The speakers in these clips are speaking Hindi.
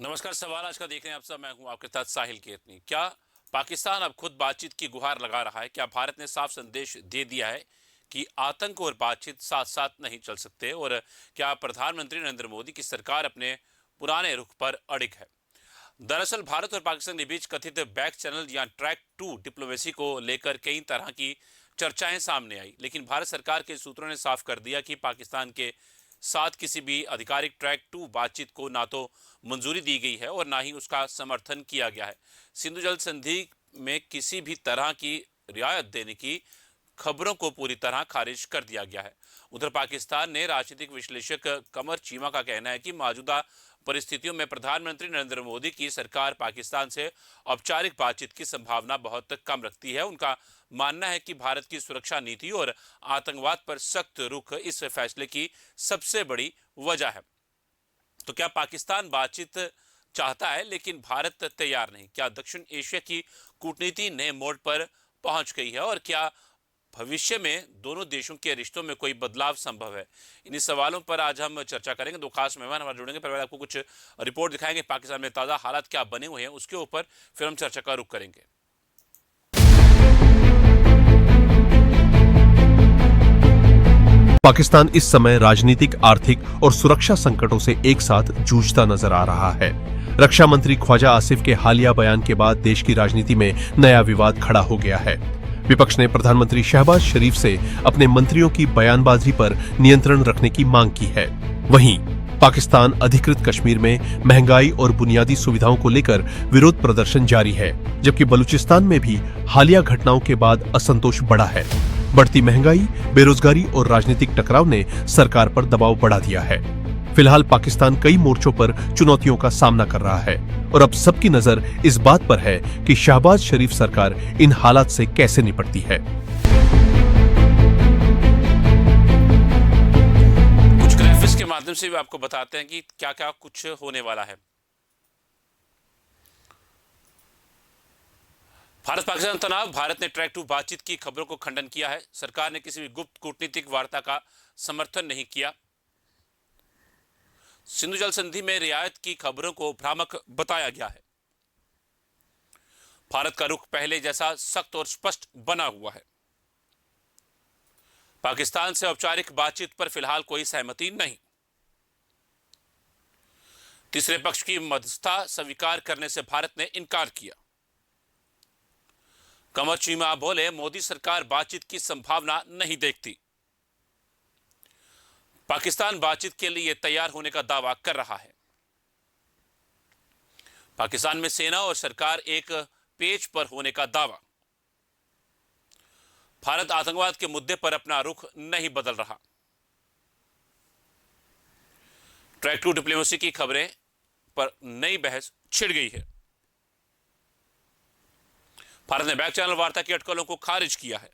नमस्कार। सवाल आज का देख रहे हैं आप सब। मैं हूं आपके साथ साहिल केतनी। क्या पाकिस्तान अब खुद बातचीत की गुहार लगा रहा है? क्या भारत ने साफ संदेश दे दिया है कि आतंक और बातचीत साथ साथ नहीं चल सकते? और क्या प्रधानमंत्री नरेंद्र मोदी की सरकार अपने पुराने रुख पर अड़िग है? दरअसल भारत और पाकिस्तान के बीच कथित बैक चैनल या ट्रैक टू डिप्लोमेसी को लेकर कई तरह की चर्चाएं सामने आई, लेकिन भारत सरकार के सूत्रों ने साफ कर दिया कि पाकिस्तान के साथ किसी भी आधिकारिक ट्रैक टू बातचीत को ना तो मंजूरी दी गई है और ना ही उसका समर्थन किया गया है। सिंधु जल संधि में किसी भी तरह की रियायत देने की खबरों को पूरी तरह खारिज कर दिया गया है। उधर पाकिस्तान ने राजनीतिक विश्लेषक कमर चीमा का कहना है कि मौजूदा परिस्थितियों में प्रधानमंत्री नरेंद्र मोदी की सरकार पाकिस्तान से औपचारिक बातचीत की संभावना बहुत कम रखती है। उनका मानना है कि भारत की सुरक्षा नीति और आतंकवाद पर सख्त रुख इस फैसले की सबसे बड़ी वजह है। तो क्या पाकिस्तान बातचीत चाहता है लेकिन भारत तैयार नहीं? क्या दक्षिण एशिया की कूटनीति नए मोड़ पर पहुंच गई है? और क्या भविष्य में दोनों देशों के रिश्तों में कोई बदलाव संभव है? इन्हीं सवालों पर आज हम चर्चा करेंगे। दो खास मेहमान हमारे जुड़ेंगे। पहले आपको कुछ रिपोर्ट दिखाएंगे पाकिस्तान में ताजा हालात क्या बने हुए हैं, उसके ऊपर फिर हम चर्चा का रुख करेंगे। पाकिस्तान इस समय राजनीतिक, आर्थिक और सुरक्षा संकटों से एक साथ जूझता नजर आ रहा है। रक्षा मंत्री ख्वाजा आसिफ के हालिया बयान के बाद देश की राजनीति में नया विवाद खड़ा हो गया है। विपक्ष ने प्रधानमंत्री शहबाज शरीफ से अपने मंत्रियों की बयानबाजी पर नियंत्रण रखने की मांग की है। वहीं पाकिस्तान अधिकृत कश्मीर में महंगाई और बुनियादी सुविधाओं को लेकर विरोध प्रदर्शन जारी है, जबकि बलूचिस्तान में भी हालिया घटनाओं के बाद असंतोष बढ़ा है। बढ़ती महंगाई, बेरोजगारी और राजनीतिक टकराव ने सरकार पर दबाव बढ़ा दिया है। फिलहाल पाकिस्तान कई मोर्चों पर चुनौतियों का सामना कर रहा है और अब सबकी नजर इस बात पर है कि शहबाज शरीफ सरकार इन हालात से कैसे निपटती है। कुछ ग्राफिक्स के माध्यम से भी आपको बताते हैं कि क्या क्या कुछ होने वाला है। भारत पाकिस्तान तनाव। भारत ने ट्रैक टू बातचीत की खबरों को खंडन किया है। सरकार ने किसी भी गुप्त कूटनीतिक वार्ता का समर्थन नहीं किया। सिंधु जल संधि में रियायत की खबरों को भ्रामक बताया गया है। भारत का रुख पहले जैसा सख्त और स्पष्ट बना हुआ है। पाकिस्तान से औपचारिक बातचीत पर फिलहाल कोई सहमति नहीं। तीसरे पक्ष की मध्यस्थता स्वीकार करने से भारत ने इनकार किया। कमर चीमा बोले, मोदी सरकार बातचीत की संभावना नहीं देखती। पाकिस्तान बातचीत के लिए तैयार होने का दावा कर रहा है। पाकिस्तान में सेना और सरकार एक पेज पर होने का दावा। भारत आतंकवाद के मुद्दे पर अपना रुख नहीं बदल रहा। ट्रैक टू डिप्लोमेसी की खबरें पर नई बहस छिड़ गई है। भारत ने बैक चैनल वार्ता की अटकलों को खारिज किया है।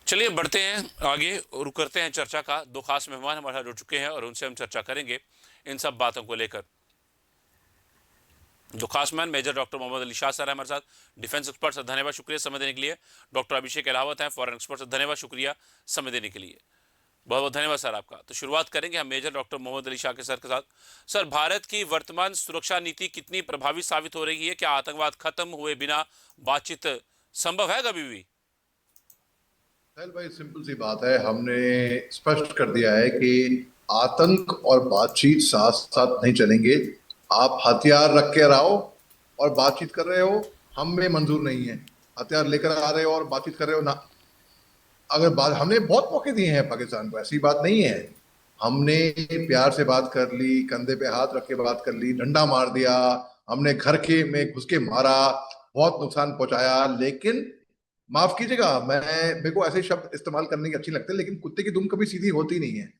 चलिए बढ़ते हैं आगे और करते हैं चर्चा का। दो खास मेहमान हमारे साथ जुड़ चुके हैं और उनसे हम चर्चा करेंगे इन सब बातों को लेकर। जो खास मेहमान major doctor Mohammad Ali Shah sir है हमारे साथ, डिफेंस एक्सपर्ट सर, धन्यवाद शुक्रिया समय देने के लिए। डॉक्टर अभिषेक अहलावत हैं, फॉरेन एक्सपर्ट सर, धन्यवाद शुक्रिया समय देने के लिए। बहुत बहुत धन्यवाद सर आपका। तो शुरुआत करेंगे हम मेजर डॉक्टर मोहम्मद अली शाह के सर के साथ। सर, भारत की वर्तमान सुरक्षा नीति कितनी प्रभावी साबित हो रही है? क्या आतंकवाद खत्म हुए बिना बातचीत संभव है कभी भी? भाई सिंपल सी बात है, हमने स्पष्ट कर दिया है कि आतंक और बातचीत साथ साथ नहीं चलेंगे। आप हथियार रख के रहो और बातचीत कर रहे हो, हम में मंजूर नहीं है। हथियार लेकर आ रहे हो और बातचीत कर रहे हो ना। अगर बात, हमने बहुत मौके दिए हैं पाकिस्तान को, ऐसी बात नहीं है। हमने प्यार से बात कर ली, कंधे पे हाथ रख के बात कर ली, डंडा मार दिया, हमने घर के में घुस के मारा, बहुत नुकसान पहुंचाया। लेकिन माफ कीजिएगा, मेरे को ऐसे शब्द इस्तेमाल करने की अच्छी लगते हैं, लेकिन कुत्ते की दुम कभी सीधी होती नहीं है।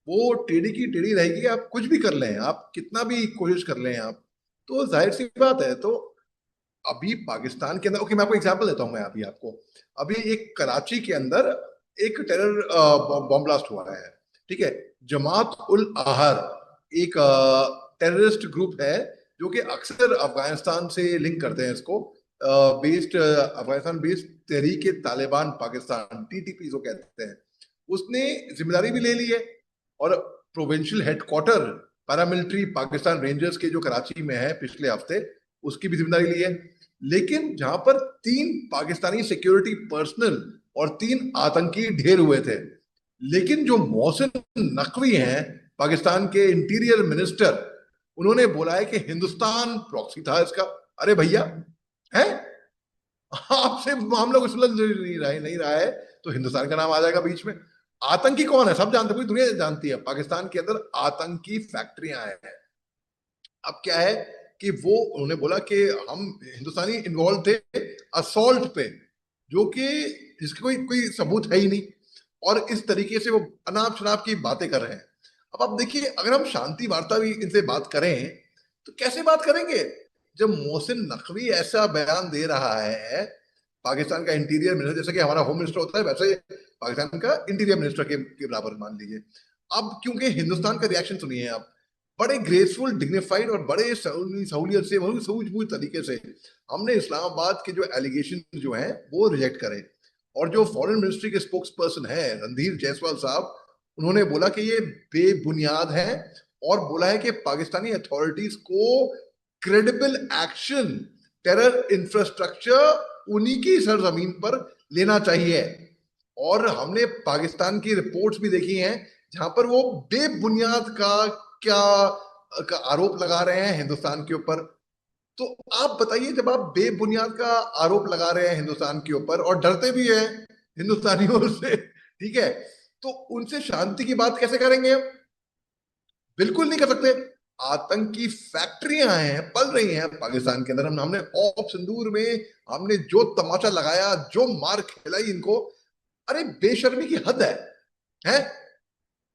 वो टेढ़ी की टेढ़ी रहेगी। आप कुछ भी कर लें, आप कितना भी कोशिश कर लें, आप तो जाहिर सी बात है। तो अभी पाकिस्तान के अंदर, ओके मैं आपको एग्जांपल देता हूं। मैं अभी आपको, अभी एक कराची के अंदर एक टेरर बॉम्ब ब्लास्ट हुआ है, ठीक है। जमात उल आहर एक टेररिस्ट ग्रुप है जो कि अक्सर अफगानिस्तान से लिंक करते हैं इसको। बेस्ड अफगानिस्तान बेस्ड तहरीक तालिबान पाकिस्तान, टीटीपी को कहते हैं। उसने जिम्मेदारी भी ले ली है और provincial headquarter paramilitary Pakistan rangers के जो कराची में है पिछले हफ्ते, उसकी भी जिम्मेदारी ली है। लेकिन जहां पर 3 पाकिस्तानी सिक्योरिटी पर्सनल और 3 आतंकी ढेर हुए थे, लेकिन जो मोहसिन नकवी हैं पाकिस्तान के इंटीरियर मिनिस्टर, उन्होंने बोला है कि हिंदुस्तान प्रॉक्सी था इसका। अरे भैया, है आपसे मामला कुछ सुलझ नहीं रहा है तो हिंदुस्तान का नाम आ जाएगा बीच में। आतंकी कौन है सब जानते, पूरी दुनिया जानती है पाकिस्तान के अंदर आतंकी फैक्ट्रियां हैं। अब क्या है कि वो उन्होंने बोला कि हम हिंदुस्तानी इन्वॉल्व थे असॉल्ट पे, जो कि जिसका कोई कोई सबूत है ही नहीं, और इस तरीके से वो अनाप शनाप की बातें कर रहे हैं। अब आप देखिए, अगर हम शांति वार्ता भी इनसे बात करें तो कैसे बात करेंगे जब मोहसिन नकवी ऐसा बयान दे रहा है, पाकिस्तान का इंटीरियर मिनिस्टर, जैसे कि हमारा होम मिनिस्टर होता है वैसे पाकिस्तान का इंटीरियर मिनिस्टर के बराबर मान लीजिए। अब क्योंकि हिंदुस्तान का रिएक्शन सुनिए आप, बड़े ग्रेसफुल डिग्निफाइड और बड़े सहूलियत से, बहुत सूझबूझ तरीके से हमने इस्लामाबाद के जो एलिगेशन जो हैं वो रिजेक्ट करे। और जो फॉरेन मिनिस्ट्री के स्पोक्स पर्सन है रणधीर जायसवाल साहब, उन्होंने बोला कि ये बेबुनियाद है, और बोला है कि पाकिस्तानी अथॉरिटीज को क्रेडिबल एक्शन टेरर इंफ्रास्ट्रक्चर उन्हीं की सरजमीन पर लेना चाहिए। और हमने पाकिस्तान की रिपोर्ट्स भी देखी हैं जहां पर वो बेबुनियाद क्या का आरोप लगा रहे हैं हिंदुस्तान के ऊपर। तो आप बताइए, जब आप बेबुनियाद का आरोप लगा रहे हैं हिंदुस्तान के ऊपर और डरते भी हैं हिंदुस्तानियों से, ठीक है, तो उनसे शांति की बात कैसे करेंगे? बिल्कुल नहीं कर सकते। आतंकी फैक्ट्रियां हैं, पल रही हैं पाकिस्तान के अंदर। हमने ऑप सिंदूर में हमने जो तमाचा लगाया, जो मार खिलाई इनको, अरे बेशर्मी की हद है?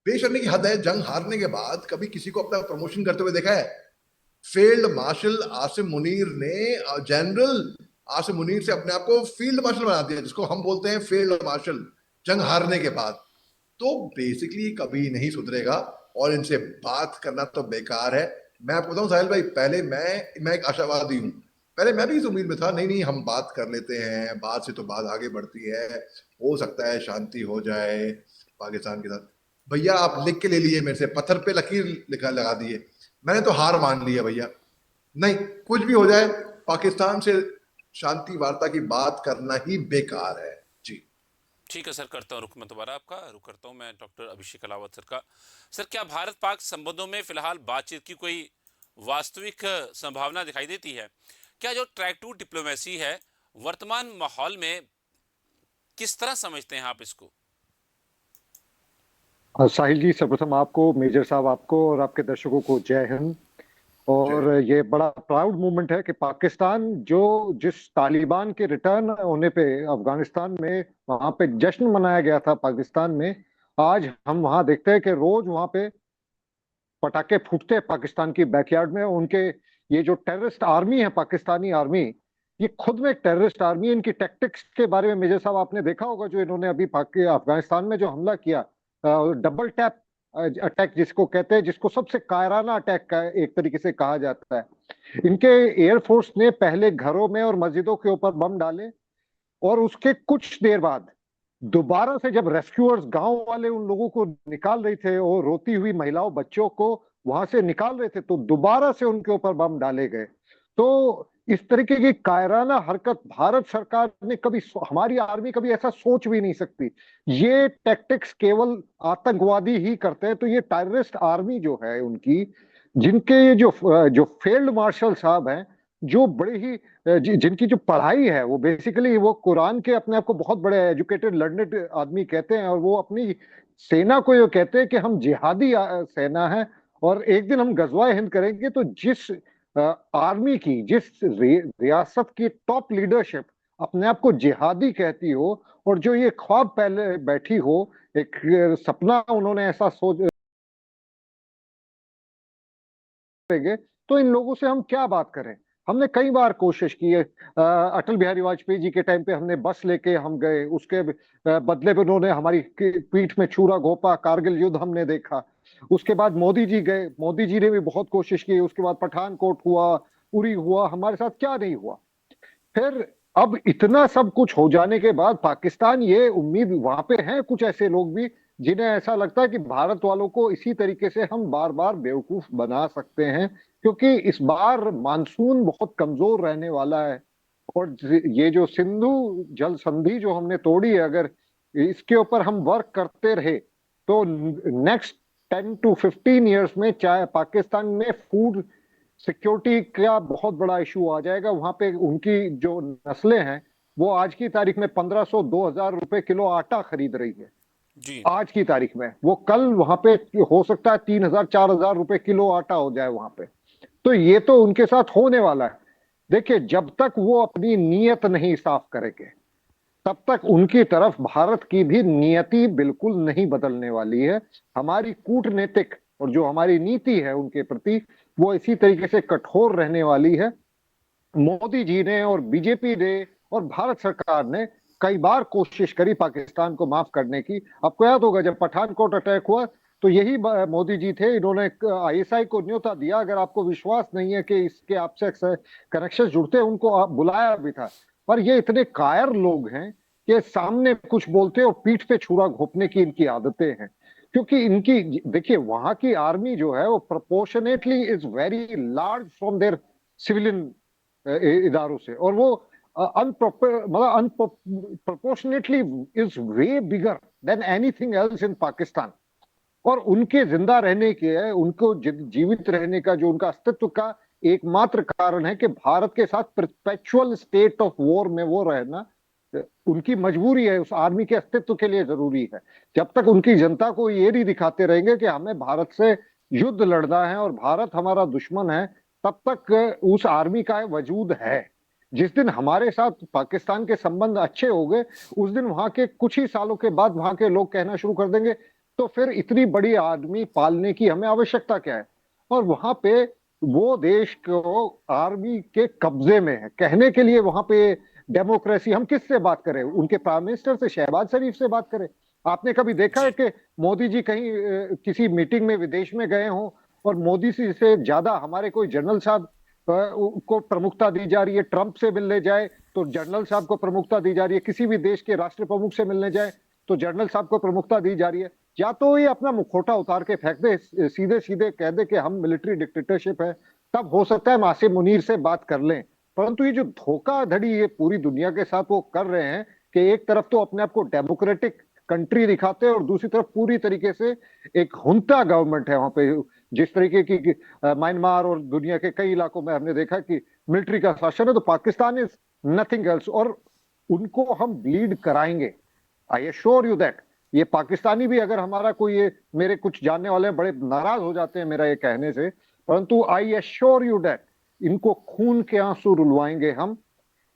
बेशर्मी की हद है। जंग हारने के बाद कभी किसी को अपना प्रमोशन करते हुए देखा है? फील्ड मार्शल आसिम मुनीर ने, जनरल आसिम मुनीर से अपने आप को फील्ड मार्शल बना दिया, जिसको हम बोलते हैं फील्ड मार्शल, जंग हारने के बाद। तो बेसिकली कभी नहीं सुधरेगा और इनसे बात करना तो बेकार है। मैं आपको बताऊं साहिल भाई, पहले मैं एक आशावादी हूं। पहले मैं भी इस उम्मीद में था, नहीं नहीं हम बात कर लेते हैं, बात से तो बात आगे बढ़ती है, हो सकता है शांति हो जाए पाकिस्तान के साथ। भैया आप लिख के ले लिए मेरे से, पत्थर पे लकीर लिखा लगा दिए, मैंने तो हार मान लिया भैया। नहीं, कुछ भी हो जाए पाकिस्तान से शांति वार्ता की बात करना ही बेकार है जी। ठीक है सर, करता हूँ रुख मैं दोबारा आपका रुख करता हूँ मैं डॉक्टर अभिषेक अलावत सर का। सर, क्या भारत पाक संबंधों में फिलहाल बातचीत की कोई वास्तविक संभावना दिखाई देती है? क्या जो ट्रैक टू डिप्लोमेसी है वर्तमान माहौल में, किस तरह समझते हैं आप इसको? साहिल जी, सर्वप्रथम आपको, मेजर साहब आपको और आपके दर्शकों को जय हिंद। और ये बड़ा प्राउड मूवमेंट है कि पाकिस्तान जो जिस तालिबान के रिटर्न होने पे अफगानिस्तान में वहां पे जश्न मनाया गया था पाकिस्तान में, आज हम वहां देखते हैं कि रोज वहां पे पटाखे फूटते हैं पाकिस्तान की बैकयार्ड में। उनके ये जो टेररिस्ट आर्मी है, पाकिस्तानी आर्मी, ये खुद में एक टेररिस्ट आर्मी है। इनकी टैक्टिक्स के बारे में मेजर साहब आपने देखा होगा, जो इन्होंने अभी अफगानिस्तान में जो हमला किया, डबल टैप अटैक जिसको कहते हैं, जिसको सबसे कायराना अटैक का एक तरीके से कहा जाता है। इनके एयरफोर्स ने पहले घरों में और मस्जिदों के ऊपर बम डाले, और उसके कुछ देर बाद दोबारा से जब रेस्क्यूअर्स, गांव वाले उन लोगों को निकाल रहे थे और रोती हुई महिलाओं बच्चों को वहां से निकाल रहे थे, तो दोबारा से उनके ऊपर बम डाले गए। तो इस तरीके की कायराना हरकत भारत सरकार ने कभी, हमारी आर्मी कभी ऐसा सोच भी नहीं सकती। ये टैक्टिक्स केवल आतंकवादी ही करते हैं। तो ये टेररिस्ट आर्मी जो है उनकी, जिनके ये जो जो फील्ड मार्शल साहब हैं, जो बड़े ही जिनकी जो पढ़ाई है वो बेसिकली वो कुरान के अपने आप को बहुत बड़े एजुकेटेड लर्नेड आदमी कहते हैं, और वो अपनी सेना को ये कहते हैं कि हम जिहादी सेना है, और एक दिन हम गजवा हिंद करेंगे। तो जिस आर्मी की, जिस रियासत की टॉप लीडरशिप अपने आप को जिहादी कहती हो, और जो ये ख्वाब पहले बैठी हो, एक सपना उन्होंने ऐसा सोच, तो इन लोगों से हम क्या बात करें? हमने कई बार कोशिश की है। अटल बिहारी वाजपेयी जी के टाइम पे हमने बस लेके हम गए, उसके बदले में उन्होंने हमारी पीठ में छुरा घोंपा, कारगिल युद्ध हमने देखा। उसके बाद मोदी जी गए, मोदी जी ने भी बहुत कोशिश की। उसके बाद पठानकोट हुआ, उरी हुआ, हमारे साथ क्या नहीं हुआ। फिर अब इतना सब कुछ हो जाने के बाद पाकिस्तान, ये उम्मीद वहां पे हैं कुछ ऐसे लोग भी जिन्हें ऐसा लगता है कि भारत वालों को इसी तरीके से हम बार बार बेवकूफ बना सकते हैं, क्योंकि इस बार मानसून बहुत कमजोर रहने वाला है। और ये जो सिंधु जल संधि जो हमने तोड़ी है, अगर इसके ऊपर हम वर्क करते रहे तो नेक्स्ट 10 to 15 years में चाहे पाकिस्तान में फूड सिक्योरिटी का बहुत बड़ा इशू आ जाएगा। वहां पे उनकी जो नस्लें हैं वो आज की तारीख में 1500-2000 रुपए किलो आटा खरीद रही है। जी। आज की तारीख में वो कल वहां पे हो सकता है 3000-4000 रुपए किलो आटा हो जाए वहां पे। तो ये तो उनके साथ होने वाला है। देखिए, जब तक वो अपनी नीयत नहीं साफ करेंगे तब तक उनकी तरफ भारत की भी नियति बिल्कुल नहीं बदलने वाली है। हमारी कूटनीतिक और जो हमारी नीति है उनके प्रति, वो इसी तरीके से कठोर रहने वाली है। मोदी जी ने और बीजेपी ने और भारत सरकार ने कई बार कोशिश करी पाकिस्तान को माफ करने की। आपको याद होगा जब पठानकोट अटैक हुआ तो यही मोदी जी थे, इन्होंने आईएसआई को न्योता दिया। अगर आपको विश्वास नहीं है कि इसके आपसे कनेक्शन जुड़ते हैं, उनको आप बुलाया भी था। पर ये इतने कायर लोग हैं कि सामने कुछ बोलते और पीठ पे छुरा घोंपने की इनकी आदतें हैं। क्योंकि इनकी, देखिए, वहां की आर्मी जो है वो proportionately is very large from their civilian इदारों से, और वो unproportionately is way bigger than anything else in Pakistan. और उनके जिंदा रहने के, उनको जीवित रहने का जो उनका अस्तित्व का एकमात्र कारण है कि भारत के साथ परपेचुअल स्टेट ऑफ वॉर में वो रहना उनकी मजबूरी है, उस आर्मी के अस्तित्व के लिए जरूरी है। जब तक उनकी जनता को ये नहीं दिखाते रहेंगे कि हमें भारत से युद्ध लड़ना है और भारत हमारा दुश्मन है, तब तक उस आर्मी का वजूद है। जिस दिन हमारे साथ पाकिस्तान के संबंध अच्छे हो गए, उस दिन वहां के कुछ ही सालों के बाद वहां के लोग कहना शुरू कर देंगे तो फिर इतनी बड़ी आर्मी पालने की हमें आवश्यकता क्या है। और वहां पे वो देश को आर्मी के कब्जे में है। कहने के लिए वहां पे डेमोक्रेसी, हम किससे बात करें? उनके प्राइम मिनिस्टर से, शहबाज शरीफ से बात करें? आपने कभी देखा है कि मोदी जी कहीं किसी मीटिंग में विदेश में गए हों और मोदी जी से ज्यादा हमारे कोई जनरल साहब को प्रमुखता दी जा रही है? ट्रंप से मिलने जाए तो जनरल साहब को प्रमुखता दी जा रही है, किसी भी देश के राष्ट्र प्रमुख से मिलने जाए तो जनरल साहब को प्रमुखता दी जा रही है। या तो ये अपना मुखौटा उतार के फेंक दे, सीधे सीधे कह दे कि हम मिलिट्री डिक्टेटरशिप है, तब हो सकता है आसिम मुनीर से बात कर लें। परंतु ये जो धोखाधड़ी ये पूरी दुनिया के साथ वो कर रहे हैं कि एक तरफ तो अपने आप को डेमोक्रेटिक कंट्री दिखाते हैं और दूसरी तरफ पूरी तरीके से एक हुंता गवर्नमेंट है वहां पे। जिस तरीके की म्यांमार और दुनिया के कई इलाकों में हमने देखा कि मिलिट्री का शासन है, तो पाकिस्तान इज नथिंग एल्स। और उनको हम ब्लीड कराएंगे, आई एश्योर यू दैट। ये पाकिस्तानी भी, अगर हमारा कोई, ये मेरे कुछ जानने वाले बड़े नाराज हो जाते हैं मेरा ये कहने से, परंतु आई एश्योर यू दैट इनको खून के आंसू रुलवाएंगे हम।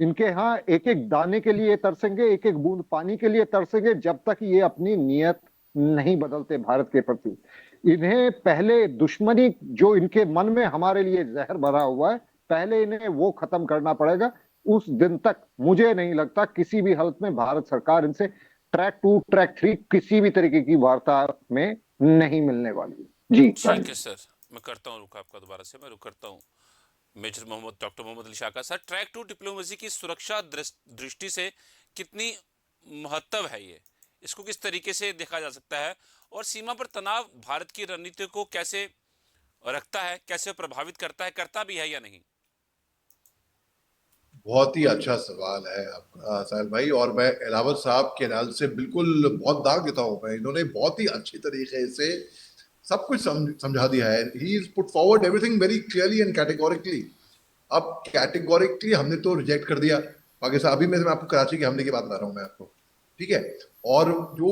इनके यहाँ एक एक दाने के लिए तरसेंगे, एक एक बूंद पानी के लिए तरसेंगे, जब तक ये अपनी नियत नहीं बदलते भारत के प्रति। इन्हें पहले दुश्मनी जो इनके मन में हमारे लिए जहर भरा हुआ है, पहले इन्हें वो खत्म करना पड़ेगा। उस दिन तक मुझे नहीं लगता किसी भी हालत में भारत सरकार इनसे ट्रैक 2 ट्रैक 3 किसी भी तरीके की वार्ता में नहीं मिलने वाली। जी ठीक है सर, मैं करता हूँ रुक आपका दोबारा से, मैं रुक करता हूँ मेजर मोहम्मद, डॉक्टर मोहम्मद अली शाह का। सर, ट्रैक 2 डिप्लोमेसी की सुरक्षा दृष्टि से कितनी महत्व है ये, इसको किस तरीके से देखा जा सकता है, और सीमा पर तनाव भारत की रणनीति को कैसे रखता है, कैसे प्रभावित करता है, करता भी है या नहीं? बहुत ही अच्छा सवाल है आपका साहिल भाई, और मैं इलावत साहब के एनालिसिस से बिल्कुल बहुत दाग देता हूं। मैं, इन्होंने बहुत ही अच्छी तरीके से सब कुछ समझा दिया है। He is put forward everything very clearly and categorically. अब कैटेगोरिकली हमने तो रिजेक्ट कर दिया पाकिस्तान। अभी मैं आपको कराची के हमले की बात बता रहा हूं मैं आपको, ठीक है। और जो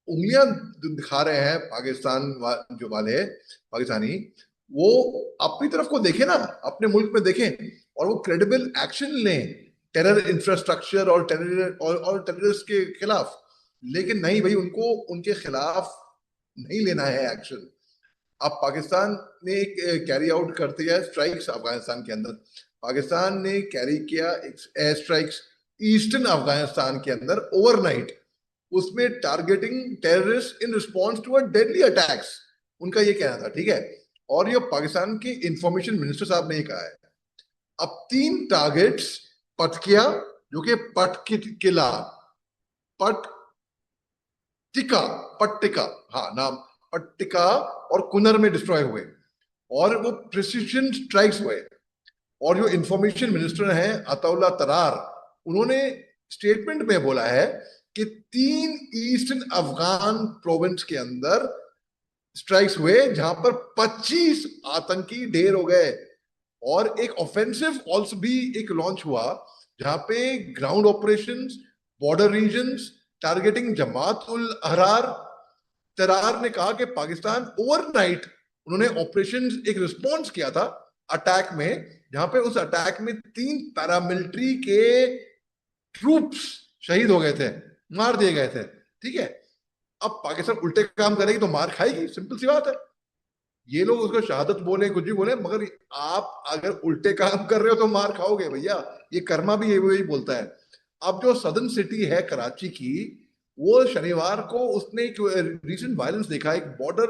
उंगलियां दिखा रहे हैं पाकिस्तान जो वाले पाकिस्तानी, वो अपनी तरफ को देखें ना, अपने मुल्क में देखें और वो क्रेडिबल एक्शन लें टेरर इंफ्रास्ट्रक्चर और टेररिस्ट के खिलाफ। लेकिन नहीं भाई, उनको उनके खिलाफ नहीं लेना है एक्शन। अब पाकिस्तान ने कैरी आउट करते हैं स्ट्राइक्स अफगानिस्तान के अंदर। पाकिस्तान ने कैरी किया एयर स्ट्राइक्स ईस्टर्न अफगानिस्तान के अंदर ओवरनाइट, उसमें targeting terrorist in response to a deadly attacks, उनका ये कहना था, ठीक है। और ये पाकिस्तान के इंफॉर्मेशन मिनिस्टर साहब ने कहा है। अब 3 टारगेट्स पटकिया जो कि किला पट्टिका पट्टिका, हाँ नाम, पट्टिका और कुनर में डिस्ट्रॉय हुए, और वो प्रिसिशन स्ट्राइक्स हुए। और जो इंफॉर्मेशन मिनिस्टर हैं अताउल्ला तरार, उन्होंने स्टेटमेंट में बोला है कि 3 ईस्टर्न अफगान प्रोविंस के अंदर स्ट्राइक्स हुए जहां पर 25 आतंकी ढेर हो गए। और एक ऑफेंसिव ऑल्सो भी एक लॉन्च हुआ जहां पे ground operations, border regions, targeting Jamaat ul Ahrar. Tarar ने कहा कि पाकिस्तान ओवरनाइट उन्होंने ऑपरेशन एक रिस्पॉन्स किया था अटैक में, जहां पे उस अटैक में 3 पैरामिलिट्री के ट्रूप्स शहीद हो गए थे, मार दिए गए थे। ठीक है, अब पाकिस्तान उल्टे काम करेगी तो मार खाएगी, सिंपल सी बात है। ये लोग उसको शहादत बोले, कुछ भी बोले, मगर आप अगर उल्टे काम कर रहे हो तो मार खाओगे भैया। ये कर्मा भी यही बोलता है। अब जो सदर्न सिटी है कराची की, वो शनिवार को उसने एक रीसेंट वायलेंस देखा एक बॉर्डर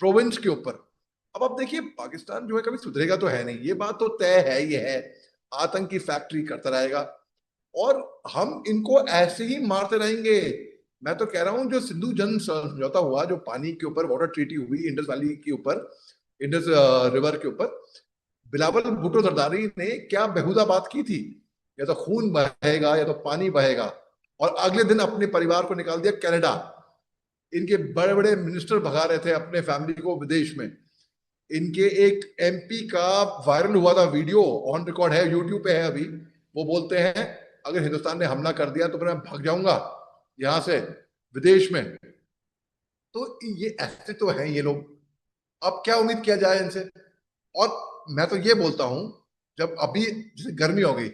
प्रोविंस के ऊपर। अब आप देखिए, पाकिस्तान जो है कभी सुधरेगा तो है नहीं, ये बात तो तय है ही है। आतंकी फैक्ट्री करता रहेगा और हम इनको ऐसे ही मारते रहेंगे। मैं तो कह रहा हूं, जो सिंधु जन समझौता हुआ, जो पानी के ऊपर वाटर ट्रीटी हुई इंडस वैली के ऊपर, इंडस रिवर के ऊपर, बिलावल भुट्टो जरदारी ने क्या बेहुदा बात की थी, या तो खून बहेगा या तो पानी बहेगा, और अगले दिन अपने परिवार को निकाल दिया कनाडा। इनके बड़े बड़े मिनिस्टर भगा रहे थे अपने फैमिली को विदेश में। इनके एक एमपी का वायरल हुआ था वीडियो, ऑन रिकॉर्ड है, यूट्यूब पे है अभी। वो बोलते हैं अगर हिंदुस्तान ने हमला कर दिया तो फिर मैं भाग जाऊंगा यहां से विदेश में। तो ये ऐसे तो हैं ये लोग, अब क्या उम्मीद किया जाए इनसे। और मैं तो ये बोलता हूं, जब अभी जैसे गर्मी हो गई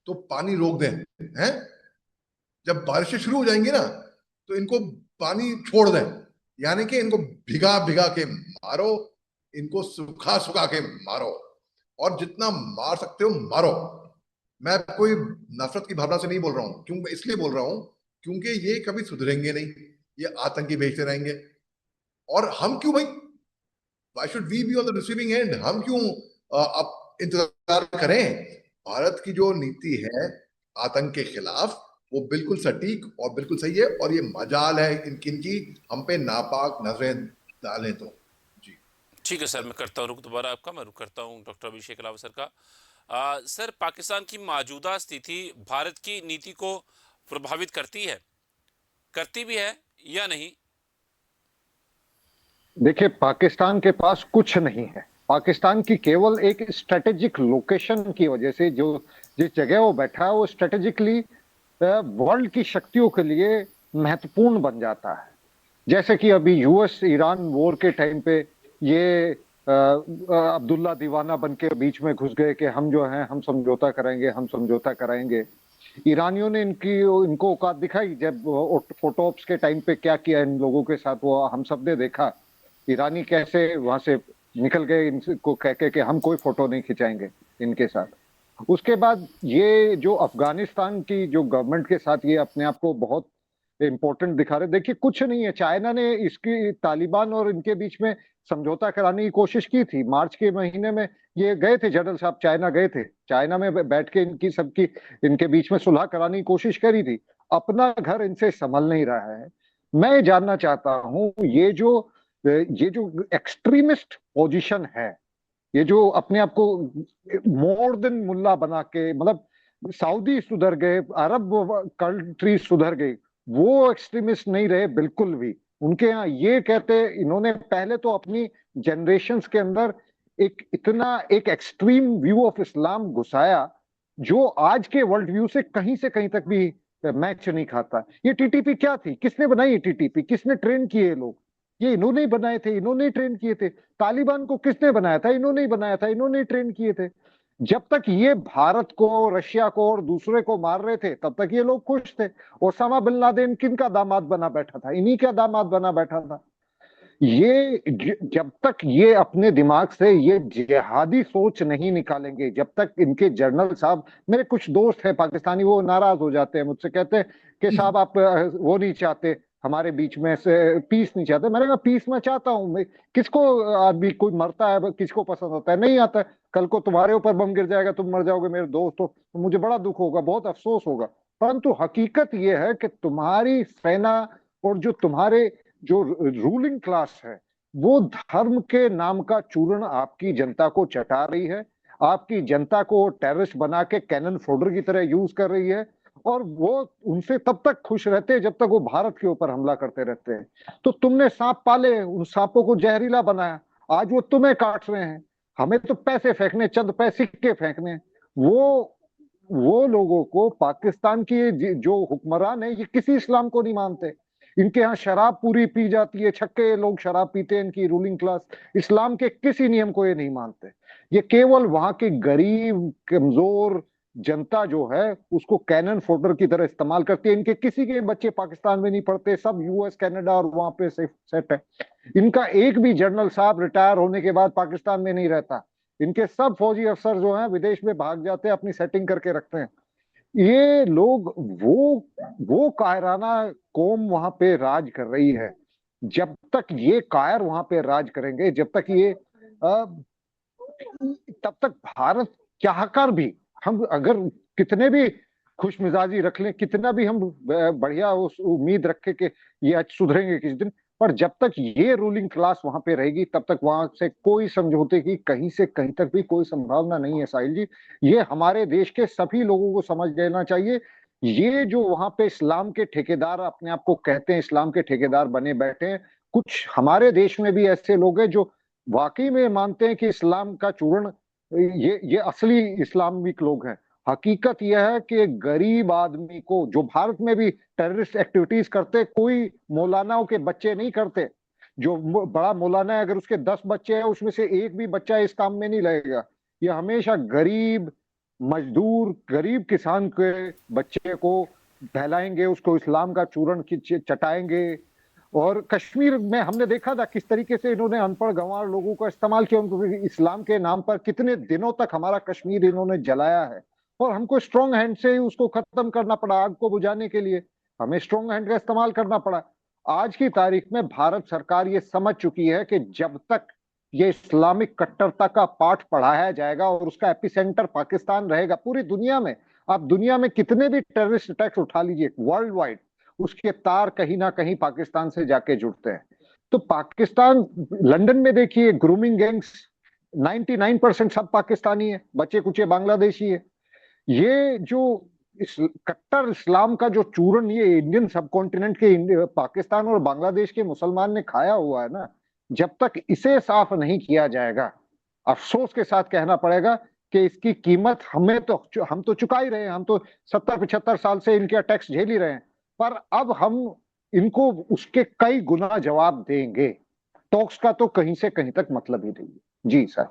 तो पानी रोक दें, हैं, जब बारिशें शुरू हो जाएंगी ना तो इनको पानी छोड़ दें, यानी कि इनको भिगा भिगा के मारो, इनको सुखा सुखा के मारो, और जितना मार सकते हो मारो। मैं कोई नफरत की भावना से नहीं बोल रहा हूं, क्यों इसलिए बोल रहा हूं क्योंकि ये कभी सुधरेंगे नहीं, ये आतंकी भेजते रहेंगे। और हम क्यों भाई, why should we be on the receiving end, हम क्यों अब इंतजार करें। भारत की जो नीति है आतंक के खिलाफ, वो बिल्कुल सटीक और बिल्कुल सही है, और ये मजाल है इनकी हम पे नापाक नजरें डालें तो। जी ठीक है सर, मैं करता हूँ रुक दोबारा आपका, मैं रुक करता हूँ डॉक्टर अभिषेक रावत सर का। सर, पाकिस्तान की मौजूदा स्थिति भारत की नीति को प्रभावित करती भी है या नहीं? देखिए, पाकिस्तान के पास कुछ नहीं है। पाकिस्तान की केवल एक स्ट्रेटेजिक लोकेशन की वजह से, जो जिस जगह वो बैठा है, वो स्ट्रेटेजिकली वर्ल्ड की शक्तियों के लिए महत्वपूर्ण बन जाता है। जैसे कि अभी यूएस ईरान वॉर के टाइम पे ये अब्दुल्ला दीवाना बन के बीच में घुस गए कि हम जो हैं हम समझौता करेंगे, हम समझौता कराएंगे। ईरानियों ने इनको औकात दिखाई। जब फोटोप्स के टाइम पे क्या किया इन लोगों के साथ, वो हम सब ने देखा। ईरानी कैसे वहां से निकल गए इनको कह के कि हम कोई फोटो नहीं खिंचाएंगे इनके साथ। उसके बाद ये जो अफगानिस्तान की जो गवर्नमेंट के साथ ये अपने आप को बहुत इंपॉर्टेंट दिखा रहे, देखिए कुछ नहीं है। चाइना ने इसकी तालिबान और इनके बीच में समझौता कराने की कोशिश की थी। मार्च के महीने में ये गए थे, जनरल साहब चाइना गए थे, चाइना में बैठ के इनके बीच में सुलह कराने की कोशिश करी थी। अपना घर इनसे संभल नहीं रहा है। मैं जानना चाहता हूं, ये जो एक्सट्रीमिस्ट पोजीशन है, ये जो अपने आप को मोर देन मुल्ला बना के, मतलब सऊदी सुधर गए, अरब कंट्री सुधर गई, वो एक्सट्रीमिस्ट नहीं रहे बिल्कुल भी। उनके यहाँ ये कहते, इन्होंने पहले तो अपनी जनरेशन्स के अंदर एक एक्सट्रीम व्यू ऑफ इस्लाम घुसाया, जो आज के वर्ल्ड व्यू से कहीं तक भी मैच नहीं खाता। ये टीटीपी क्या थी, किसने बनाई ये टीटीपी, किसने ट्रेन किए लोग, ये इन्होंने ही बनाए थे, इन्होंने ही ट्रेन किए थे। तालिबान को किसने बनाया था, इन्होंने ही बनाया था, इन्होंने ही ट्रेन किए थे। जब तक ये भारत को, रशिया को और दूसरे को मार रहे थे, तब तक ये लोग खुश थे। ओसामा बिन लादेन किन का दामाद बना बैठा था, इन्हीं का दामाद बना बैठा था। ये जब तक ये अपने दिमाग से ये जिहादी सोच नहीं निकालेंगे, जब तक इनके जनरल साहब, मेरे कुछ दोस्त हैं पाकिस्तानी, वो नाराज हो जाते हैं मुझसे, कहते हैं कि साहब आप वो नहीं चाहते, हमारे बीच में से पीस नहीं चाहते। मैंने कहा पीस मैं चाहता हूँ मैं, किसको आदमी कोई मरता है किसको पसंद होता है, नहीं आता है। कल को तुम्हारे ऊपर बम गिर जाएगा, तुम मर जाओगे मेरे दोस्त, तो मुझे बड़ा दुख होगा, बहुत अफसोस होगा। परंतु हकीकत ये है कि तुम्हारी सेना और जो तुम्हारे जो रूलिंग क्लास है, वो धर्म के नाम का चूर्ण आपकी जनता को चटा रही है, आपकी जनता को टेररिस्ट बना के कैनन फोडर की तरह यूज कर रही है, और वो उनसे तब तक खुश रहते हैं जब तक वो भारत के ऊपर हमला करते रहते हैं। तो तुमने सांप पाले, उन सांपों को जहरीला बनाया, आज वो तुम्हें काट रहे हैं। हमें तो पैसे फेंकने, चंद पैसे के फेंकने। वो लोगों को पाकिस्तान की जो हुक्मरान है, ये किसी इस्लाम को नहीं मानते। इनके यहाँ शराब पूरी पी जाती है, छक्के लोग शराब पीते हैं, इनकी रूलिंग क्लास इस्लाम के किसी नियम को ये नहीं मानते। ये केवल वहां के गरीब कमजोर जनता जो है उसको कैनन फोडर की तरह इस्तेमाल करती है। इनके किसी के बच्चे पाकिस्तान में नहीं पढ़ते, सब यूएस कनाडा और वहां पे सेट है। इनका एक भी जनरल साहब रिटायर होने के बाद पाकिस्तान में नहीं रहता। इनके सब फौजी अफसर जो हैं विदेश में भाग जाते हैं, अपनी सेटिंग करके रखते हैं। ये लोग वो कायराना कौम वहां पे राज कर रही है। जब तक ये कायर वहां पे राज करेंगे, जब तक ये तब तक भारत चाहकर भी, हम अगर कितने भी खुश मिजाजी रख लें, कितना भी हम बढ़िया उस उम्मीद रखें कि ये आज सुधरेंगे किस दिन, पर जब तक ये रूलिंग क्लास वहां पे रहेगी तब तक वहां से कोई समझौते की कहीं से कहीं तक भी कोई संभावना नहीं है। साहिल जी, ये हमारे देश के सभी लोगों को समझ लेना चाहिए। ये जो वहां पे इस्लाम के ठेकेदार अपने आप को कहते हैं, इस्लाम के ठेकेदार बने बैठे हैं, कुछ हमारे देश में भी ऐसे लोग हैं जो वाकई में मानते हैं कि इस्लाम का चूर्ण, ये असली इस्लामिक लोग हैं। हकीकत यह है कि गरीब आदमी को, जो भारत में भी टेररिस्ट एक्टिविटीज करते, कोई मौलानाओं के बच्चे नहीं करते। जो बड़ा मौलाना है, अगर उसके 10 बच्चे हैं उसमें से एक भी बच्चा इस काम में नहीं लगेगा। ये हमेशा गरीब मजदूर, गरीब किसान के बच्चे को बहलाएंगे, उसको इस्लाम का चूर्ण चटाएंगे। और कश्मीर में हमने देखा था किस तरीके से इन्होंने अनपढ़ गंवार लोगों का इस्तेमाल किया, उनको इस्लाम के नाम पर कितने दिनों तक हमारा कश्मीर इन्होंने जलाया है। और हमको स्ट्रॉन्ग हैंड से ही उसको खत्म करना पड़ा, आग को बुझाने के लिए हमें स्ट्रॉन्ग हैंड का इस्तेमाल करना पड़ा। आज की तारीख में भारत सरकार ये समझ चुकी है कि जब तक ये इस्लामिक कट्टरता का पाठ पढ़ाया जाएगा और उसका एपिसेंटर पाकिस्तान रहेगा पूरी दुनिया में, आप दुनिया में कितने भी टेररिस्ट अटैक्स उठा लीजिए वर्ल्ड वाइड, उसके तार कहीं ना कहीं पाकिस्तान से जाके जुड़ते हैं। तो पाकिस्तान, लंदन में देखिए ग्रूमिंग गैंग्स 99% सब पाकिस्तानी है, बच्चे कुचे बांग्लादेशी है। ये जो इस कट्टर इस्लाम का जो चूरन ये इंडियन सब कॉन्टिनेंट के पाकिस्तान और बांग्लादेश के मुसलमान ने खाया हुआ है ना, जब तक इसे साफ नहीं किया जाएगा, अफसोस के साथ कहना पड़ेगा कि इसकी कीमत हम तो चुका ही रहे हैं। हम तो 70-75 साल से इनके टैक्स झेल ही रहे हैं, पर अब हम इनको उसके कई गुना जवाब देंगे। टॉक्स का तो कहीं से कहीं तक मतलब ही नहीं है। जी सर।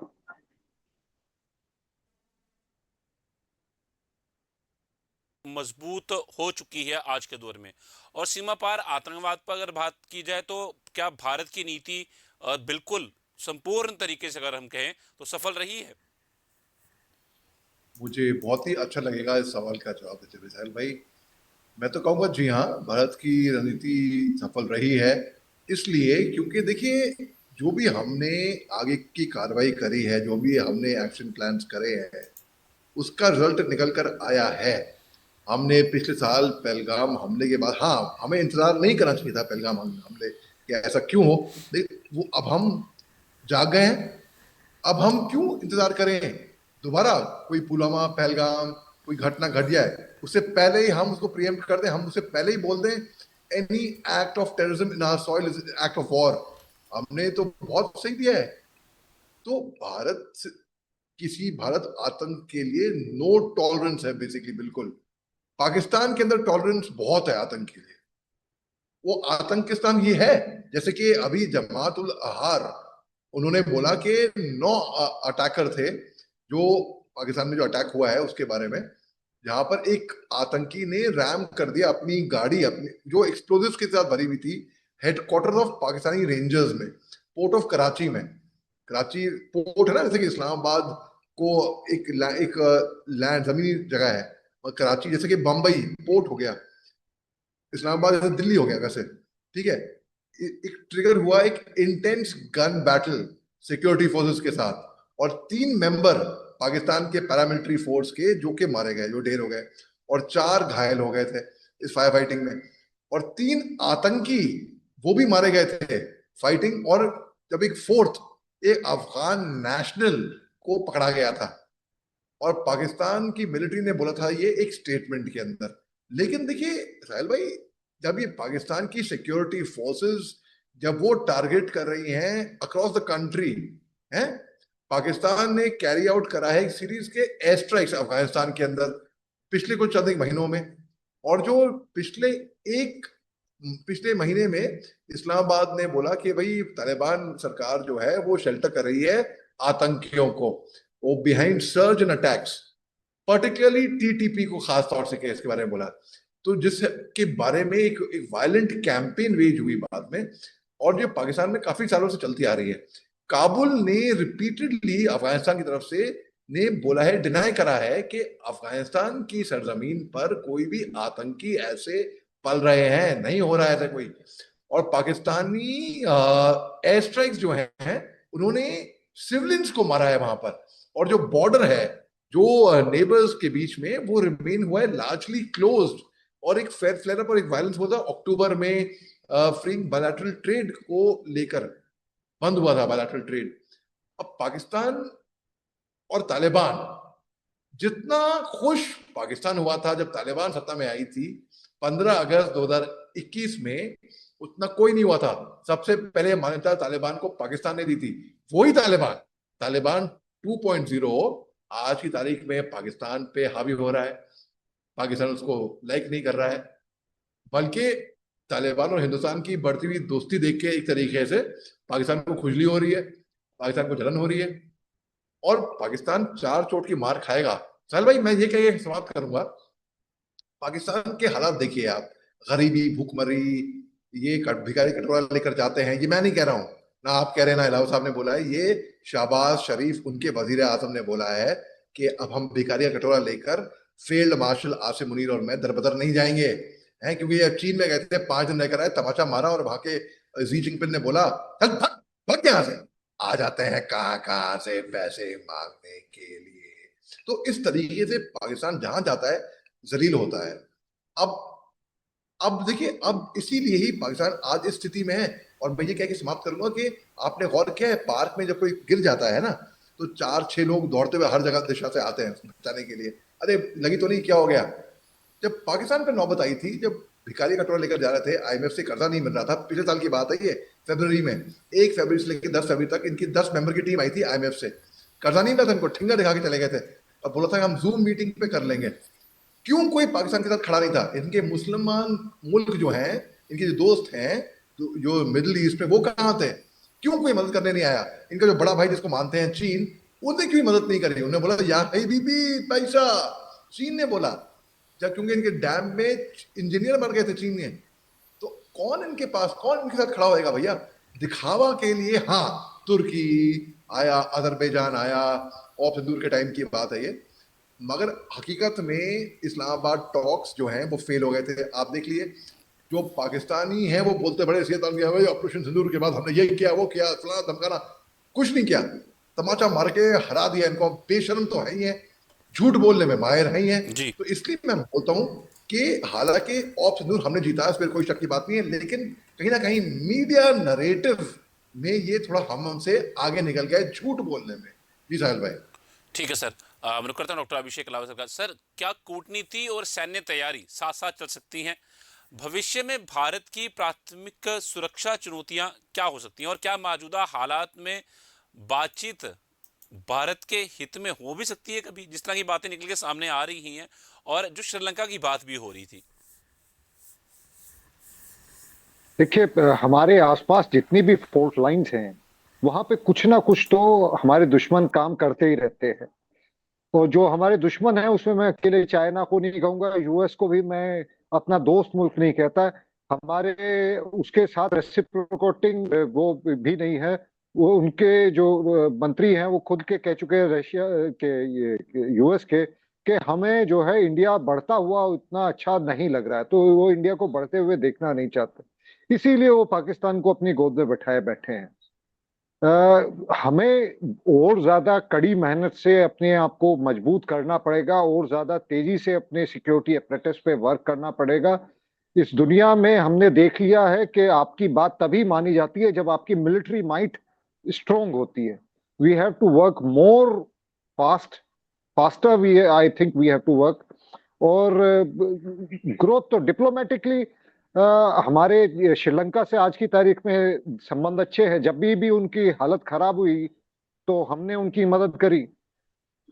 मजबूत हो चुकी है आज के दौर में। और सीमा पार आतंकवाद पर अगर बात की जाए तो क्या भारत की नीति बिल्कुल संपूर्ण तरीके से अगर हम कहें तो सफल रही है? मुझे बहुत ही अच्छा लगेगा इस सवाल का जवाब देते हुए साहिल भाई। मैं तो कहूँगा जी हाँ, भारत की रणनीति सफल रही है। इसलिए क्योंकि देखिए, जो भी हमने आगे की कार्रवाई करी है, जो भी हमने एक्शन प्लान्स करे हैं, उसका रिजल्ट निकल कर आया है। हमने पिछले साल पहलगाम हमले के बाद, हाँ, हमें इंतजार नहीं करना चाहिए था पहलगाम हमले कि ऐसा क्यों हो, वो अब हम जाग गए हैं। अब हम क्यों इंतजार करें दोबारा कोई पुलवामा पहलगाम कोई घटना घट जाए, उससे पहले ही हम उसको प्रिएम्प्ट कर दें, हम उससे पहले ही बोल दें any act of terrorism in our soil is act of war. हमने तो बहुत सही दिया है। तो भारत आतंक के लिए नो टॉलरेंस है बेसिकली, बिल्कुल। पाकिस्तान के अंदर टॉलरेंस बहुत है आतंक के लिए। वो आतंकिस्तान ये है, जैसे कि अभी जमात उल अहार उन्होंने बोला कि 9 अटैकर थे जो पाकिस्तान में जो अटैक हुआ है उसके बारे में, जहां पर एक आतंकी ने रैम कर दिया अपनी गाड़ी, अपनी जो एक्सप्लोजिव्स के साथ भरी हुई थी, हेडक्वार्टर ऑफ पाकिस्तानी रेंजर्स में, पोर्ट ऑफ कराची में। कराची पोर्ट है ना, जैसे कि इस्लामाबाद को एक लैंड जमीनी जगह है, और कराची जैसे कि बम्बई पोर्ट हो गया, इस्लामाबाद जैसे दिल्ली हो गया वैसे। ठीक है, एक ट्रिगर हुआ एक intense gun battle security forces के साथ, और 3 मेंबर पाकिस्तान के पैरामिलिट्री फोर्स के जो के मारे गए, जो ढेर हो गए, और 4 घायल हो गए थे इस फायर फाइटिंग में, और 3 आतंकी वो भी मारे गए थे फाइटिंग। और जब एक फोर्थ, एक अफगान नेशनल को पकड़ा गया था, और पाकिस्तान की मिलिट्री ने बोला था ये एक स्टेटमेंट के अंदर। लेकिन देखिए साहिल भाई, जब ये पाकिस्तान की सिक्योरिटी फोर्सेस जब वो टारगेट कर रही हैं अक्रॉस द कंट्री, हैं, पाकिस्तान ने कैरी आउट करा है एक सीरीज के एयर स्ट्राइक्स अफगानिस्तान के अंदर पिछले कुछ चंद महीनों में। और जो एक पिछले महीने में इस्लामाबाद ने बोला कि भाई तालिबान सरकार जो है वो शेल्टर कर रही है आतंकियों को, वो behind surge and attacks, particularly TTP को खास तौर से केस के बारे में बोला, तो जिसके बारे में एक वायलेंट कैंपेन वेज हुई बाद में, और जो पाकिस्तान में काफी सालों से चलती आ रही है। काबुल ने रिपीटेडली अफगानिस्तान की तरफ से ने बोला है, डिनाई करा है कि अफगानिस्तान की सरजमीन पर कोई भी आतंकी ऐसे पल रहे हैं, नहीं हो रहा है ऐसा कोई। और पाकिस्तानी एयर स्ट्राइक्स जो हैं उन्होंने सिविलियंस को मारा है वहां पर, और जो बॉर्डर है जो नेबर्स के बीच में वो रिमेन हुआ है लार्जली क्लोज्ड, और एक फ्लेयर अप और एक वायलेंस हुआ था अक्टूबर में फ्रीइंग बायलैटरल ट्रेड को लेकर, बंद हुआ था बायलैटरल ट्रेड। अब पाकिस्तान और तालिबान, जितना खुश पाकिस्तान हुआ था जब तालिबान सत्ता में आई थी 15 अगस्त 2021 में, उतना कोई नहीं हुआ था। सबसे पहले मान्यता तालिबान को पाकिस्तान ने दी थी। वही तालिबान, तालिबान 2.0 आज की तारीख में पाकिस्तान पे हावी हो रहा है, पाकिस्तान उसको लाइक नहीं कर रहा है, बल्कि तालिबान और हिंदुस्तान की बढ़ती हुई दोस्ती देख के एक तरीके से पाकिस्तान को खुजली हो रही है, पाकिस्तान को जलन हो रही है, और पाकिस्तान 4 चोट की मार खाएगा। साहिल भाई मैं ये कह के समाप्त करूंगा, पाकिस्तान के हालात देखिए आप, गरीबी, भूखमरी, ये भिखारी कटोरा लेकर जाते हैं, ये मैं नहीं कह रहा हूं, ना आप कह रहे हैं ना इलावा साहब ने बोला है, ये शहबाज शरीफ उनके वजीर आजम ने बोला है कि अब हम भिखारी का कटोरा लेकर फील्ड मार्शल आसिम मुनीर और मैं दरबदर नहीं जाएंगे, हैं, क्योंकि ये चीन में गए थे, 5 दिन रहकर आए, तमाचा मारा, और वहां के जी जिनपिंग ने बोला चल भग भग यहां से, आ जाते हैं कहां कहां से पैसे मांगने के लिए। तो इस तरीके से पाकिस्तान जहां जाता है जलील होता है। अब अब देखिए, अब इसीलिए ही पाकिस्तान आज इस स्थिति में है। और मैं ये कह के समाप्त करूंगा कि आपने गौर किया है, पार्क में जब कोई गिर जाता है ना, तो 4-6 लोग दौड़ते हुए हर जगह दिशा से आते हैं बचाने के लिए, अरे लगी तो नहीं, क्या हो गया। जब पाकिस्तान पर नौबत आई थी, जब भिखारी का टोला लेकर जा रहे थे, IMF से कर्जा नहीं मिल रहा था, पिछले साल की बात है ये, फरवरी में, 1 फरवरी से लेकर 10 फरवरी तक इनकी 10 मेंबर की टीम आई थी IMF से, कर्जा नहीं मिला था इनको, ठिंगा दिखा के चले गए थे, और बोला था हम जूम मीटिंग पे कर लेंगे। क्यों कोई पाकिस्तान के साथ खड़ा नहीं था? इनके मुसलमान मुल्क जो हैं, इनके जो दोस्त हैं जो मिडिल ईस्ट में, वो कहाँ थे? क्यों कोई मदद करने नहीं आया? इनका जो बड़ा भाई जिसको मानते हैं चीन, उसने क्यों मदद नहीं करी? उन्होंने बोला या बीबी पैसा, चीन ने बोला, जब क्योंकि इनके डैम में इंजीनियर मर गए थे चीन ने। तो कौन इनके पास, कौन इनके साथ खड़ा होएगा भैया? दिखावा के लिए हाँ, तुर्की आया, अजरबैजान आया, ऑफ सिंदूर के टाइम की बात है ये, मगर हकीकत में इस्लामाबाद टॉक्स जो हैं वो फेल हो गए थे। आप देख लिए, जो पाकिस्तानी हैं वो बोलते बड़े सीधे भाई ऑपरेशन सिंदूर के बाद हमने ये किया, वो किया, फलाना धमकाना, कुछ नहीं किया, तमाचा मार के हरा दिया इनको। बेशर्म तो है ही है, झूठ बोलने में माहिर है ही है। तो इसलिए मैं बोलता हूं कि हालांकि ऑप सिंदूर हमने जीता, इस पर कोई शक की बात नहीं है, लेकिन कहीं ना कहीं मीडिया नरेटिव में ये थोड़ा हमसे आगे निकल गया है झूठ बोलने में। जी साहिल भाई। ठीक है सर, मैं करता हूँ डॉक्टर अभिषेक अलावा सरकार। सर, क्या कूटनीति और सैन्य तैयारी साथ साथ चल सकती हैं? भविष्य में भारत की प्राथमिक सुरक्षा चुनौतियां क्या हो सकती हैं, और क्या मौजूदा हालात में बातचीत भारत के हित में हो भी सकती है कभी, जिस तरह की बातें निकल के सामने आ रही हैं, और जो श्रीलंका की बात भी हो रही थी? देखिए, हमारे आसपास जितनी भी फोर्ट लाइंस हैं, वहां पे कुछ ना कुछ तो हमारे दुश्मन काम करते ही रहते हैं। तो जो हमारे दुश्मन है उसमें मैं अकेले चाइना को नहीं कहूंगा, US को भी मैं अपना दोस्त मुल्क नहीं कहता। हमारे उसके साथ रेसिप्रोकेटिंग वो भी नहीं है। वो उनके जो मंत्री हैं वो खुद के कह चुके हैं, रशिया के, ये US के, कि हमें जो है इंडिया बढ़ता हुआ उतना अच्छा नहीं लग रहा है, तो वो इंडिया को बढ़ते हुए देखना नहीं चाहते। इसीलिए वो पाकिस्तान को अपनी गोद में बैठाए बैठे हैं। हमें और ज्यादा कड़ी मेहनत से अपने आप को मजबूत करना पड़ेगा, और ज्यादा तेजी से अपने सिक्योरिटी अपरेटस पे वर्क करना पड़ेगा। इस दुनिया में हमने देख लिया है कि आपकी बात तभी मानी जाती है जब आपकी मिलिट्री माइट स्ट्रोंग होती है। We have to work more faster, we I think we have to work. और ग्रोथ तो डिप्लोमेटिकली हमारे श्रीलंका से आज की तारीख में संबंध अच्छे हैं। जब भी उनकी हालत खराब हुई तो हमने उनकी मदद करी।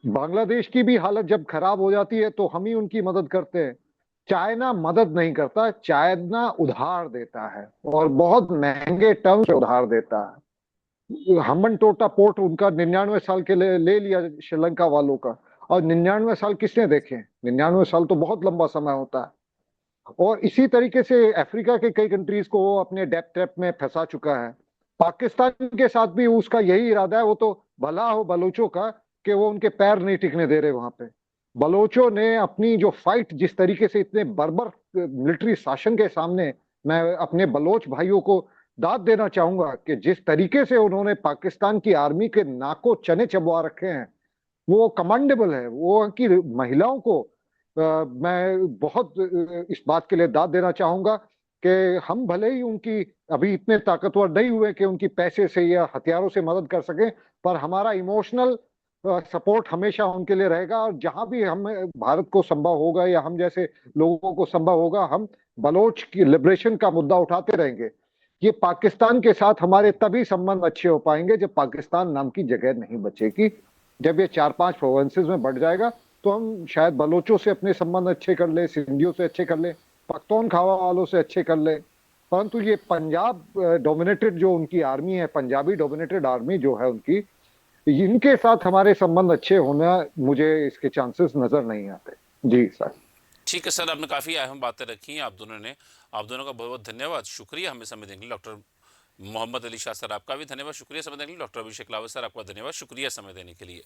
बांग्लादेश की भी हालत जब खराब हो जाती है तो हम ही उनकी मदद करते हैं। चाइना मदद नहीं करता, चाइना उधार देता है, और बहुत महंगे टर्म से उधार देता है। हम्बन टोटा पोर्ट उनका 99 साल के ले लिया श्रीलंका वालों का, और 99 साल किसने देखे? 99 साल तो बहुत लंबा समय होता है। और इसी तरीके से अफ्रीका के कई कंट्रीज को वो अपने डेप ट्रैप में फंसा चुका है। पाकिस्तान के साथ भी उसका यही इरादा है। वो तो भला हो बलोचों का कि वो उनके पैर नहीं टिकने दे रहे वहां पे। बलोचों ने अपनी जो फाइट जिस तरीके से इतने बर्बर मिलिट्री शासन के सामने, मैं अपने बलोच भाइयों को दाद देना चाहूंगा कि जिस तरीके से उन्होंने पाकिस्तान की आर्मी के नाकों चने चबवा रखे हैं, वो कमांडेबल है। वो की महिलाओं को मैं बहुत इस बात के लिए दाद देना चाहूंगा कि हम भले ही उनकी अभी इतने ताकतवर नहीं हुए कि उनकी पैसे से या हथियारों से मदद कर सकें, पर हमारा इमोशनल सपोर्ट हमेशा उनके लिए रहेगा। और जहां भी हम भारत को संभव होगा या हम जैसे लोगों को संभव होगा, हम बलोच की लिबरेशन का मुद्दा उठाते रहेंगे। ये पाकिस्तान के साथ हमारे तभी संबंध अच्छे हो पाएंगे जब पाकिस्तान नाम की जगह नहीं बचेगी। जब ये 4-5 प्रोविंसेस में बढ़ जाएगा तो हम शायद बलोचों से अपने संबंध अच्छे कर ले, सिंधियों से अच्छे कर ले, पख्तूनख्वा वालों से अच्छे कर ले। परंतु ये पंजाब डोमिनेटेड जो उनकी आर्मी है, पंजाबी डोमिनेटेड आर्मी जो है उनकी, इनके साथ हमारे संबंध अच्छे होना, मुझे इसके चांसेस नजर नहीं आते। जी सर। ठीक है सर, आपने काफ़ी अहम बातें रखी हैं आप दोनों ने। आप दोनों का बहुत बहुत धन्यवाद, शुक्रिया हमें समय देने के लिए। डॉक्टर मोहम्मद अली शाह सर आपका भी धन्यवाद, शुक्रिया समय देने के लिए। डॉक्टर अभिषेक लावत सर आपका धन्यवाद, शुक्रिया समय देने के लिए।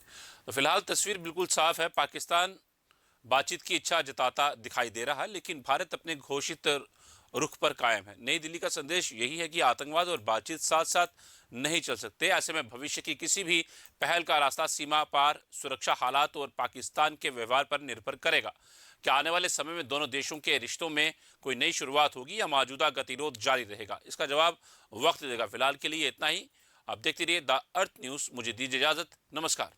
तो फिलहाल तस्वीर बिल्कुल साफ है, पाकिस्तान बातचीत की इच्छा जताता दिखाई दे रहा है, लेकिन भारत अपने घोषित रुख पर कायम है। नई दिल्ली का संदेश यही है कि आतंकवाद और बातचीत साथ साथ नहीं चल सकते। ऐसे में भविष्य की किसी भी पहल का रास्ता सीमा पार सुरक्षा हालात और पाकिस्तान के व्यवहार पर निर्भर करेगा। क्या आने वाले समय में दोनों देशों के रिश्तों में कोई नई शुरुआत होगी या मौजूदा गतिरोध जारी रहेगा, इसका जवाब वक्त देगा। फिलहाल के लिए इतना ही। आप देखते रहिए द अर्थ न्यूज़। मुझे दीजिए इजाजत, नमस्कार।